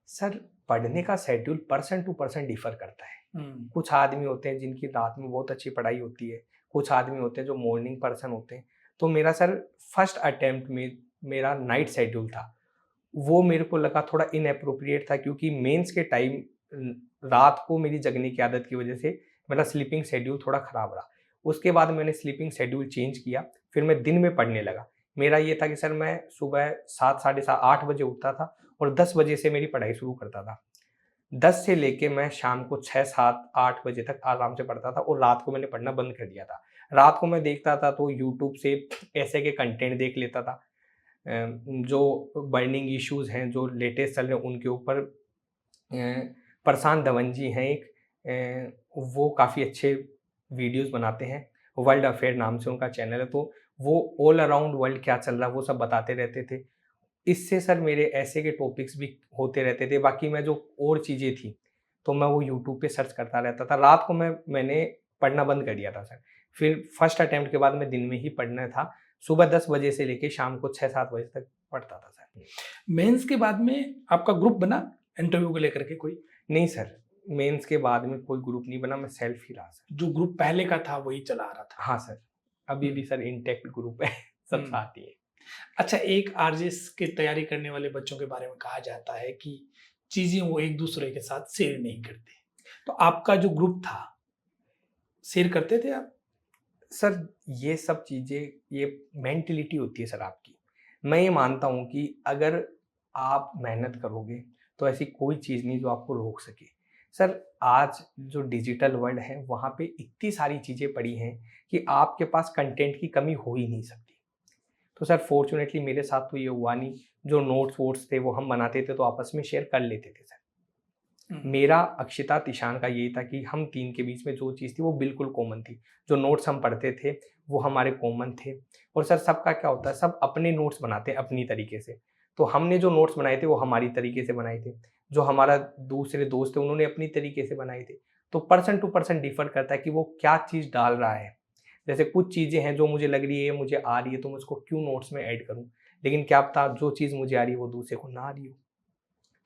सर पढ़ने का schedule person to person differ करता है। कुछ आदमी होते हैं जिनकी रात में बहुत अच्छी पढ़ाई होती है, कुछ आदमी होते हैं जो मॉर्निंग पर्सन होते हैं। तो मेरा सर फर्स्ट अटेम्प्ट में मेरा नाइट शेड्यूल था, वो मेरे को लगा थोड़ा इनएप्रोप्रिएट था, क्योंकि मेंस के टाइम रात को मेरी जगने की आदत की वजह से मेरा स्लीपिंग शेड्यूल थोड़ा ख़राब रहा। उसके बाद मैंने स्लीपिंग शेड्यूल चेंज किया, फिर मैं दिन में पढ़ने लगा। मेरा ये था कि सर मैं सुबह 7 साढ़े 7 8 बजे उठता था और 10 बजे से मेरी पढ़ाई शुरू करता था। 10 से लेके मैं शाम को 6 7 8 बजे तक आराम से पढ़ता था, और रात को मैंने पढ़ना बंद कर दिया था। रात को मैं देखता था तो यूट्यूब से ऐसे के कंटेंट देख लेता था, जो बर्निंग इश्यूज़ हैं, जो लेटेस्ट चल रहे हैं उनके ऊपर। प्रशांत धवन जी हैं एक, वो काफ़ी अच्छे वीडियोज़ बनाते हैं, वर्ल्ड अफेयर नाम से उनका चैनल है, तो वो ऑल अराउंड वर्ल्ड क्या चल रहा है वो सब बताते रहते थे। इससे सर मेरे ऐसे के टॉपिक्स भी होते रहते थे। बाकी मैं जो और चीज़ें थी, तो मैं वो यूट्यूब पे सर्च करता रहता था। रात को मैंने पढ़ना बंद कर दिया था सर। फिर फर्स्ट अटेम्प्ट के बाद मैं दिन में ही पढ़ना था। सुबह 10 बजे से लेके शाम को 6-7 बजे तक पढ़ता था सर। मेंस के बाद में आपका ग्रुप बना इंटरव्यू को लेकर के कोई? नहीं सर, मेंस के बाद में कोई ग्रुप नहीं बना, मैं सेल्फ ही रहा सर। जो ग्रुप पहले का था वही चला आ रहा था? हाँ सर, अभी भी सर इंटैक्ट ग्रुप है, सब साथ ही है। अच्छा, एक आरजेएस की तैयारी करने वाले बच्चों के बारे में कहा जाता है कि चीजें वो एक दूसरे के साथ शेयर नहीं करते। तो आपका जो ग्रुप था, शेयर करते थे आप? सर ये सब चीज़ें, ये मेंटालिटी होती है सर आपकी। मैं ये मानता हूँ कि अगर आप मेहनत करोगे तो ऐसी कोई चीज़ नहीं जो आपको रोक सके। सर आज जो डिजिटल वर्ल्ड है वहाँ पे इतनी सारी चीज़ें पड़ी हैं कि आपके पास कंटेंट की कमी हो ही नहीं सकती। तो सर फ़ॉर्च्यूनेटली मेरे साथ तो ये हुआ नहीं। जो नोट्स वोट्स थे वो हम बनाते थे तो आपस में शेयर कर लेते थे सर। मेरा, अक्षिता, तिशान का यही था कि हम 3 के बीच में जो चीज़ थी वो बिल्कुल कॉमन थी। जो नोट्स हम पढ़ते थे वो हमारे कॉमन थे। और सर सबका क्या होता है, सब अपने नोट्स बनाते हैं अपनी तरीके से। तो हमने जो नोट्स बनाए थे वो हमारी तरीके से बनाए थे। जो हमारा दूसरे दोस्त थे उन्होंने अपनी तरीके से बनाए थे। तो पर्सन टू पर्सन डिफ़र करता है कि वो क्या चीज़ डाल रहा है। जैसे कुछ चीज़ें हैं जो मुझे लग रही है ये मुझे आ रही है तो मैं उसको क्यों नोट्स में ऐड करूँ। लेकिन क्या पता जो चीज़ मुझे आ रही है वो दूसरे को ना आ रही हो।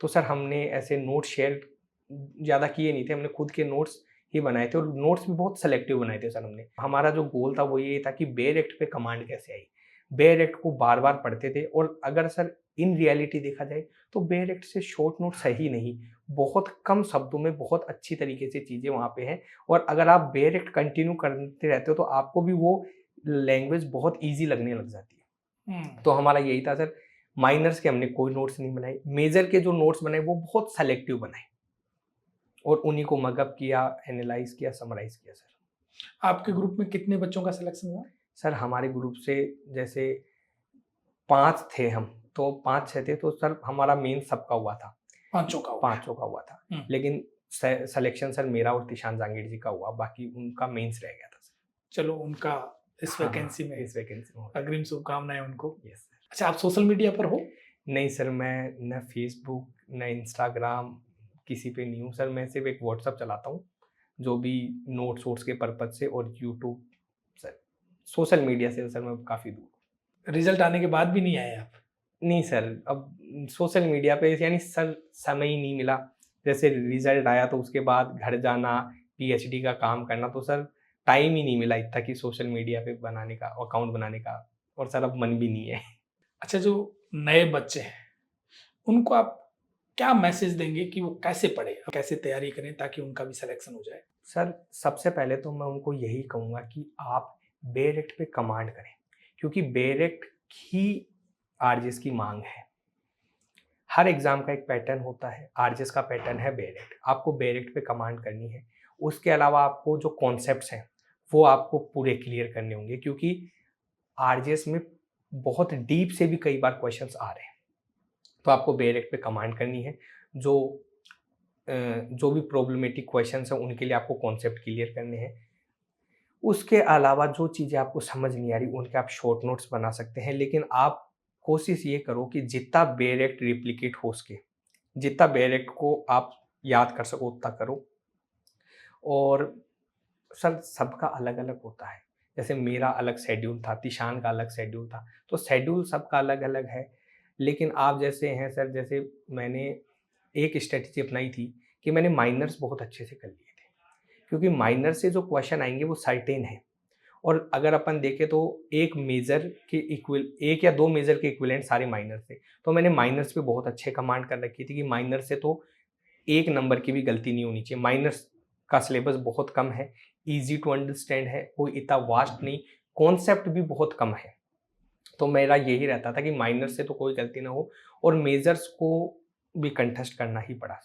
तो सर हमने ऐसे नोट शेयर ज़्यादा किए नहीं थे, हमने खुद के नोट्स ही बनाए थे और नोट्स भी बहुत सेलेक्टिव बनाए थे सर हमने। हमारा जो गोल था वो ये था कि बेयर एक्ट पे कमांड कैसे आई। बेयर एक्ट को बार-बार पढ़ते थे और अगर सर इन रियलिटी देखा जाए तो बेयर एक्ट से शॉर्ट नोट्स है ही नहीं। बहुत कम शब्दों में बहुत अच्छी तरीके से चीज़ें वहाँ पे हैं और अगर आप बेयर एक्ट कंटिन्यू करते रहते हो तो आपको भी वो लैंग्वेज बहुत ईज़ी लगने लग जाती है। तो हमारा यही था सर, माइनर्स के हमने कोई नोट्स नहीं बनाए, मेजर के जो नोट्स बनाए वो बहुत सेलेक्टिव बनाए और उन्हीं को मगअप किया, एनालाइज किया, समराइज किया सर। आपके ग्रुप में कितने बच्चों का सिलेक्शन हुआ? सर हमारे ग्रुप से जैसे 5 थे हम, तो 5-6 थे तो सर हमारा मेन सबका हुआ था, पांचों का हुआ? पाँचों का हुआ था। लेकिन सिलेक्शन सर मेरा और तिशान जांगीड़ जी का हुआ, बाकी उनका मेंस रह गया था सर। चलो, उनका इस हाँ, वैकेंसी में इस वैकेंसी में हो गया। अग्रिम शुभकामनाएं उनको। Yes sir. अच्छा, आप सोशल मीडिया पर हो? नहीं सर, मैं न फेसबुक, न इंस्टाग्राम किसी पे नहीं हूँ सर, मैं सिर्फ एक व्हाट्सएप चलाता हूँ, जो भी नोट्स वोट्स के पर्पज़ से, और यूट्यूब सर। सोशल मीडिया से सर मैं काफ़ी दूर हूँ। रिजल्ट आने के बाद भी नहीं आए आप? नहीं सर, अब सोशल मीडिया पे यानी सर समय ही नहीं मिला। जैसे रिज़ल्ट आया तो उसके बाद घर जाना, पीएचडी का काम करना, तो सर टाइम ही नहीं मिला इतना कि सोशल मीडिया पे बनाने का, अकाउंट बनाने का, और सर अब मन भी नहीं है। अच्छा, जो नए बच्चे हैं, उनको आप क्या मैसेज देंगे कि वो कैसे पढ़े, कैसे तैयारी करें ताकि उनका भी सिलेक्शन हो जाए? सर सबसे पहले तो मैं उनको यही कहूँगा कि आप बेयर एक्ट पे कमांड करें, क्योंकि बेयर एक्ट ही आरजेएस की मांग है। हर एग्ज़ाम का एक पैटर्न होता है, आरजेएस का पैटर्न है बेयर एक्ट। आपको बेयर एक्ट पे कमांड करनी है। उसके अलावा आपको जो कॉन्सेप्ट्स हैं, वो आपको पूरे क्लियर करने होंगे, क्योंकि आरजेएस में बहुत डीप से भी कई बार क्वेश्चंस आ रहे हैं। तो आपको बेयर एक्ट पे कमांड करनी है। जो भी प्रॉब्लमेटिक क्वेश्चंस हैं उनके लिए आपको कॉन्सेप्ट क्लियर करने हैं। उसके अलावा जो चीज़ें आपको समझ नहीं आ रही उनके आप शॉर्ट नोट्स बना सकते हैं, लेकिन आप कोशिश ये करो कि जितना बेयर एक्ट रिप्लिकेट हो सके, जितना बेयर एक्ट को आप याद कर सको उतना करो। और सर सबका अलग-अलग होता है। जैसे मेरा अलग शेड्यूल था, तिशान का अलग शेड्यूल था, तो शेड्यूल सबका अलग-अलग है। लेकिन आप जैसे हैं सर, जैसे मैंने एक स्ट्रैटेजी अपनाई थी कि मैंने माइनर्स बहुत अच्छे से कर लिए थे। क्योंकि माइनर से जो क्वेश्चन आएँगे वो सर्टेन हैं, और अगर अपन देखें तो एक या 2 मेजर के इक्विवेलेंट सारे माइनर थे। तो मैंने माइनर्स पे बहुत अच्छे कमांड कर रखी थी कि माइनर से तो 1 नंबर की भी गलती नहीं होनी चाहिए। माइनर्स का सिलेबस बहुत कम है, ईज़ी टू अंडरस्टैंड है, कोई इतना वास्ट नहीं, कॉन्सेप्ट भी बहुत कम है। तो मेरा यही रहता था कि माइनर से तो कोई गलती ना हो, और मेजर्स को भी कंटेस्ट करना ही पड़ा।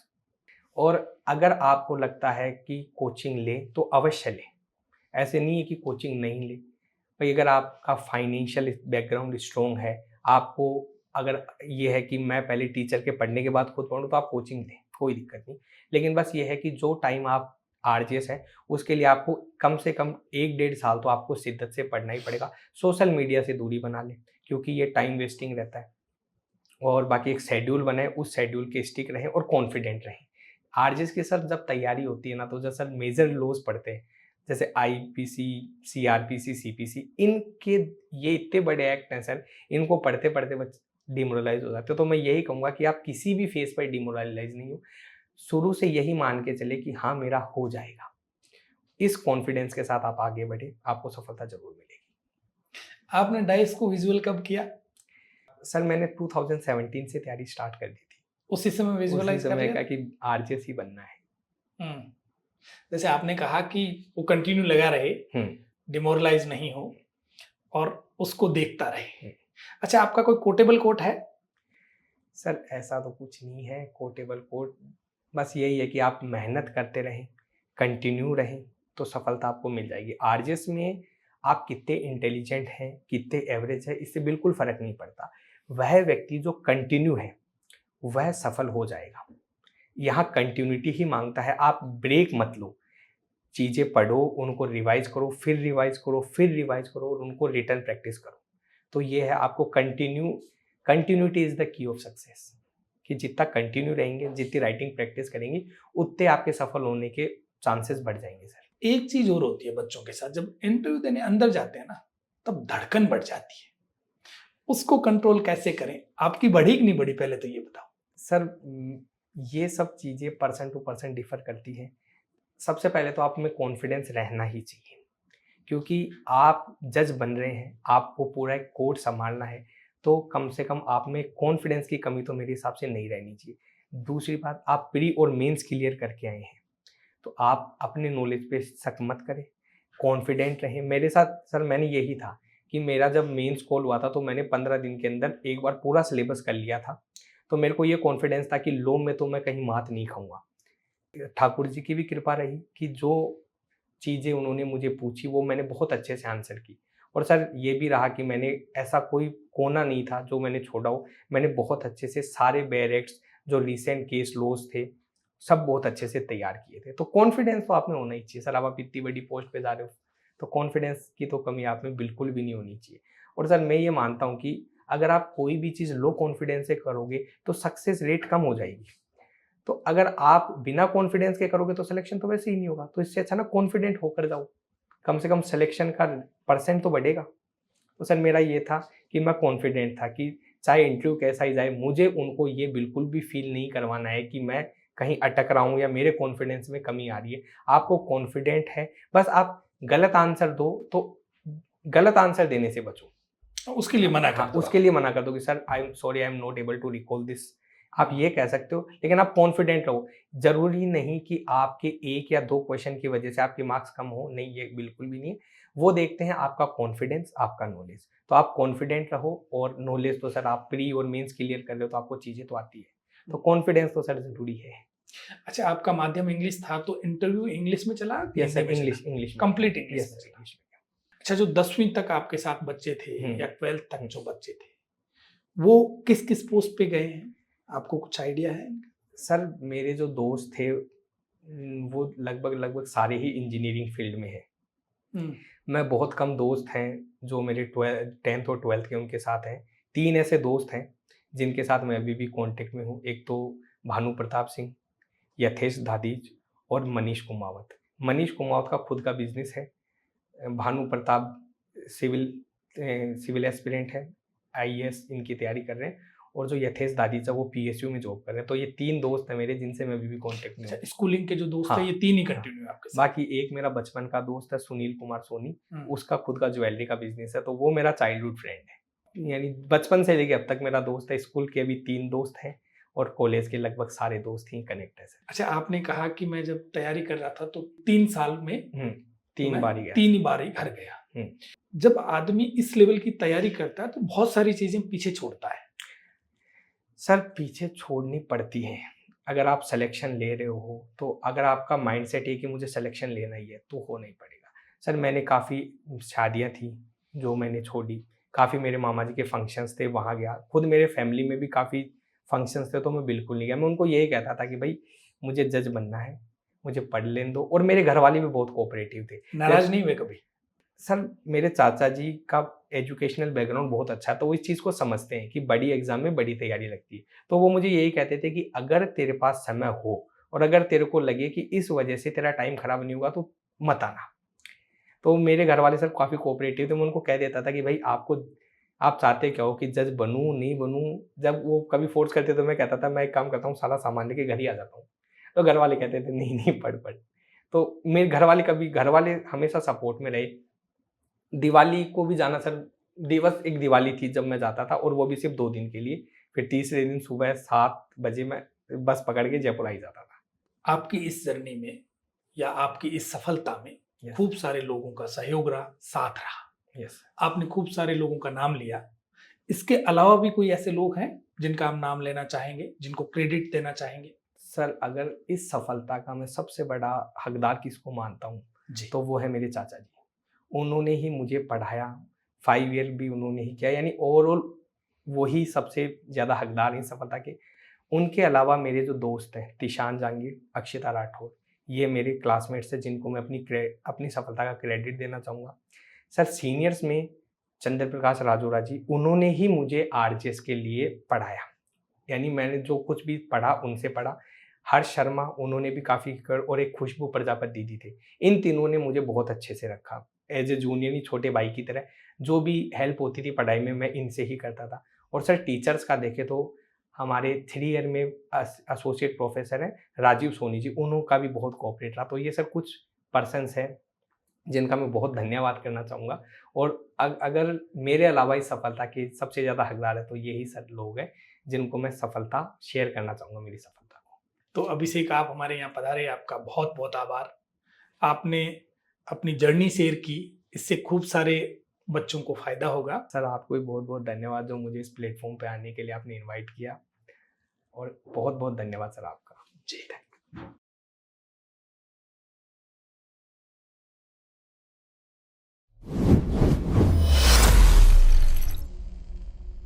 और अगर आपको लगता है कि कोचिंग लें तो अवश्य लें। ऐसे नहीं है कि कोचिंग नहीं लें। भाई अगर आपका फाइनेंशियल बैकग्राउंड स्ट्रॉन्ग है, आपको अगर ये है कि मैं पहले टीचर के पढ़ने के बाद खुद पढ़ूँ, तो आप कोचिंग लें, कोई दिक्कत नहीं। लेकिन बस ये है कि जो टाइम आप आरजेएस है उसके लिए आपको कम से कम 1 डेढ़ साल तो आपको शिद्दत से पढ़ना ही पड़ेगा। सोशल मीडिया से दूरी बना लें, क्योंकि ये टाइम वेस्टिंग रहता है। और बाकी एक शेड्यूल बनाएँ, उस शेड्यूल के स्टिक रहें और कॉन्फिडेंट रहें। आरजेएस की सर जब तैयारी होती है ना, तो जब सर मेजर लॉज पढ़ते हैं, जैसे आईपीसी, सीआरपीसी, सीपीसी, इनके ये इतने बड़े एक्ट हैं सर, इनको पढ़ते-पढ़ते बच्चे डिमोरलाइज़ हो जाते हो। तो मैं यही कहूँगा कि आप किसी भी फेज़ पर डिमोरलाइज़ नहीं हो। शुरू से यही मान के चलें कि हाँ, मेरा हो जाएगा। इस कॉन्फिडेंस के साथ आप आगे बढ़ें, आपको सफलता ज़रूर मिलेगी। आपने डाइस को विजुअल कब किया? सर मैंने 2017 से तैयारी स्टार्ट कर दी थी। उसी समय उसी विजुअलाइज कर समय लिया कहा कि आरजेएस ही बनना है। हम्म। जैसे आपने कहा कि वो कंटिन्यू लगा रहे, डिमोरलाइज नहीं हो और उसको देखता रहे। अच्छा, आपका कोई कोटेबल कोट है? सर ऐसा तो कुछ नहीं है कोटेबल कोट, बस यही है कि आप मेहनत करते रहें, कंटिन्यू रहें, तो सफलता आपको मिल जाएगी। आरजेएस में आप कितने इंटेलिजेंट हैं, कितने एवरेज है, इससे बिल्कुल फर्क नहीं पड़ता। वह व्यक्ति जो कंटिन्यू है वह सफल हो जाएगा। यहाँ कंटिन्यूटी ही मांगता है, आप ब्रेक मत लो, चीज़ें पढ़ो, उनको रिवाइज करो, फिर रिवाइज करो, फिर रिवाइज करो और उनको रिटर्न प्रैक्टिस करो। तो ये है, आपको continuity is the key of success, कि जितना कंटिन्यू रहेंगे, जितनी राइटिंग प्रैक्टिस करेंगे, उतने आपके सफल होने के चांसेस बढ़ जाएंगे सर। एक चीज और होती है बच्चों के साथ, जब इंटरव्यू देने अंदर जाते हैं ना, तब धड़कन बढ़ जाती है। उसको कंट्रोल कैसे करें? आपकी बढ़ी कि नहीं बढ़ी, पहले तो ये बताओ। सर ये सब चीज़ें पर्सन टू पर्सन डिफर करती हैं। सबसे पहले तो आप में कॉन्फिडेंस रहना ही चाहिए, क्योंकि आप जज बन रहे हैं, आपको पूरा एक कोर्ट संभालना है, तो कम से कम आप में कॉन्फिडेंस की कमी तो मेरे हिसाब से नहीं रहनी चाहिए। दूसरी बात, आप प्री और मेंस क्लियर करके आए हैं, तो आप अपने नॉलेज पे शक मत करें, कॉन्फिडेंट रहें। मेरे साथ सर मैंने यही था कि मेरा जब मेंस कॉल हुआ था तो मैंने 15 दिन के अंदर एक बार पूरा सिलेबस कर लिया था, तो मेरे को ये कॉन्फिडेंस था कि लो में तो मैं कहीं मात नहीं खाऊंगा। ठाकुर जी की भी कृपा रही कि जो चीज़ें उन्होंने मुझे पूछी वो मैंने बहुत अच्छे से आंसर की। और सर ये भी रहा कि मैंने ऐसा कोई कोना नहीं था जो मैंने छोड़ा हो, मैंने बहुत अच्छे से सारे बेयर एक्ट्स जो रिसेंट केस लॉज थे सब बहुत अच्छे से तैयार किए थे। तो कॉन्फिडेंस तो आप में होना ही चाहिए सर, अब आप इतनी बड़ी पोस्ट पे जा रहे हो तो कॉन्फिडेंस की तो कमी आप में बिल्कुल भी नहीं होनी चाहिए। और सर मैं ये मानता हूँ कि अगर आप कोई भी चीज़ लो कॉन्फिडेंस से करोगे तो सक्सेस रेट कम हो जाएगी। तो अगर आप बिना कॉन्फिडेंस के करोगे तो सिलेक्शन तो वैसे ही नहीं होगा। तो इससे अच्छा ना कॉन्फिडेंट होकर जाओ, कम से कम सिलेक्शन का परसेंट तो बढ़ेगा। तो सर मेरा ये था कि मैं कॉन्फिडेंट था कि चाहे इंटरव्यू कैसा ही जाए, मुझे उनको ये बिल्कुल भी फील नहीं करवाना है कि मैं कहीं अटक रहा हूँ या मेरे कॉन्फिडेंस में कमी आ रही है। आपको कॉन्फिडेंट है, बस आप गलत आंसर दो तो गलत आंसर देने से बचो। उसके लिए मना कर दो। उसके लिए मना कर दो कि sir I am sorry, I am not able to recall this, आप ये कह सकते हो, लेकिन आप कॉन्फिडेंट रहो। जरूरी नहीं कि आपके एक या दो क्वेश्चन की वजह से आपके मार्क्स कम हो, नहीं, ये बिल्कुल भी नहीं है। वो देखते हैं आपका कॉन्फिडेंस, आपका नॉलेज। तो आप कॉन्फिडेंट रहो, और नॉलेज तो सर आप प्री और मेंस क्लियर कर रहे हो तो आपको चीजें तो आती है, तो कॉन्फिडेंस तो सर जरूरी है। अच्छा, आपका माध्यम इंग्लिश था तो इंटरव्यू इंग्लिश में चला? Yes sir, English complete English में चला। अच्छा, जो 10वीं तक आपके साथ बच्चे थे या 12th तक जो बच्चे थे, वो किस किस पोस्ट पे गए हैं, आपको कुछ आइडिया है? सर मेरे जो दोस्त थे वो लगभग सारे ही इंजीनियरिंग फील्ड में है। मैं बहुत कम दोस्त हैं जो मेरे 10th और 12th के उनके साथ हैं। 3 ऐसे दोस्त हैं जिनके साथ मैं अभी भी कांटेक्ट में हूँ। एक तो भानु प्रताप सिंह, यथेश दादीज और मनीष कुमावत। मनीष कुमावत का खुद का बिजनेस है। भानु प्रताप सिविल एस्पिरेंट है, आईएएस इनकी तैयारी कर रहे हैं, और जो यथेश दादीजा वो पीएसयू में जॉब कर रहे हैं। तो ये 3 दोस्त हैं मेरे जिनसे मैं अभी भी कांटेक्ट में हूँ। स्कूलिंग के जो दोस्त हैं ये 3 ही कंटिन्यू है आपके साथ? बाकी एक मेरा बचपन का दोस्त है सुनील कुमार सोनी, उसका खुद का ज्वेलरी का बिजनेस है, तो वो मेरा चाइल्डहुड फ्रेंड है, यानी बचपन से लेके अब तक मेरा दोस्त है। स्कूल के अभी 3 दोस्त हैं और कॉलेज के लगभग सारे दोस्त ही कनेक्ट है। अच्छा, आपने कहा कि मैं जब तैयारी कर रहा था तो 3 साल में 3 बार ही घर गया। जब आदमी इस लेवल की तैयारी करता है तो बहुत सारी चीजें पीछे छोड़ता है। सर पीछे छोड़नी पड़ती हैं। अगर आप सिलेक्शन ले रहे हो तो अगर आपका माइंडसेट है कि मुझे सिलेक्शन लेना ही है तो होना ही पड़ेगा। सर मैंने काफ़ी शादियां थी जो मैंने छोड़ी, काफ़ी मेरे मामा जी के फंक्शंस थे वहाँ गया, खुद मेरे फैमिली में भी काफ़ी फंक्शंस थे तो मैं बिल्कुल नहीं गया। मैं उनको यही कहता था कि भाई मुझे जज बनना है, मुझे पढ़ लेने दो, और मेरे घर वाले भी बहुत कोऑपरेटिव थे। नाराज नहीं हुए कभी? सर मेरे चाचा जी का एजुकेशनल बैकग्राउंड बहुत अच्छा है, तो वो इस चीज़ को समझते हैं कि बड़ी एग्जाम में बड़ी तैयारी लगती है। तो वो मुझे यही कहते थे कि अगर तेरे पास समय हो और अगर तेरे को लगे कि इस वजह से तेरा टाइम खराब नहीं होगा तो मत आना। तो मेरे घर वाले सर काफ़ी कोऑपरेटिव थे। मैं उनको कह देता था कि भाई आप चाहते क्या हो, कि जज बनूँ नहीं बनूँ। जब वो कभी फोर्स करते तो मैं कहता था मैं एक काम करता हूँ, सारा सामान लेके घर ही आ जाता हूँ। तो घर वाले कहते थे नहीं नहीं पढ़। तो मेरे घर वाले हमेशा सपोर्ट में रहे। दिवाली को भी जाना सर दिवस एक दिवाली थी जब मैं जाता था, और वो भी सिर्फ 2 दिन के लिए। फिर तीसरे दिन सुबह 7 बजे मैं बस पकड़ के जयपुर आ ही जाता था। आपकी इस जर्नी में या आपकी इस सफलता में यस, खूब सारे लोगों का सहयोग रहा, साथ रहा। यस। आपने खूब सारे लोगों का नाम लिया। इसके अलावा भी कोई ऐसे लोग हैं जिनका हम नाम लेना चाहेंगे, जिनको क्रेडिट देना चाहेंगे? सर, अगर इस सफलता का मैं सबसे बड़ा हकदार किसको मानता हूँ, जी। तो वो है मेरे चाचा जी। उन्होंने ही मुझे पढ़ाया, 5 ईयर भी उन्होंने ही किया, यानी ओवरऑल वही सबसे ज़्यादा हकदार हैं इस सफलता के। उनके अलावा मेरे जो दोस्त हैं, तिशान जहांगीर, अक्षिता राठौर, ये मेरे क्लासमेट्स हैं जिनको मैं अपनी सफलता का क्रेडिट देना चाहूँगा। सर, सीनियर्स में चंद्र प्रकाश राजौरा जी, उन्होंने ही मुझे आरजेएस के लिए पढ़ाया, यानी मैंने जो कुछ भी पढ़ा उनसे पढ़ा। हर्ष शर्मा, उन्होंने भी काफ़ी कर, और एक खुशबू प्रजापति दीदी थे। इन तीनों ने मुझे बहुत अच्छे से रखा, एज ए जूनियर ही, छोटे भाई की तरह। जो भी हेल्प होती थी पढ़ाई में, मैं इनसे ही करता था। और सर, टीचर्स का देखें तो हमारे 3 ईयर में एसोसिएट प्रोफेसर हैं राजीव सोनी जी, उनका भी बहुत कोऑपरेट रहा। तो ये सर कुछ पर्सन्स हैं जिनका मैं बहुत धन्यवाद करना चाहूँगा। और अगर मेरे अलावा इस सफलता के सबसे ज़्यादा हकदार है तो यही सर लोग हैं जिनको मैं सफलता शेयर करना चाहूँगा, मेरी सफलता को। तो अभिषेक, आप हमारे यहाँ पधारे, आपका बहुत बहुत आभार। आपने अपनी जर्नी शेयर की, इससे खूब सारे बच्चों को फायदा होगा। सर, आपको भी बहुत बहुत धन्यवाद जो मुझे इस प्लेटफॉर्म पे आने के लिए आपने इनवाइट किया, और बहुत बहुत धन्यवाद सर आपका। जी।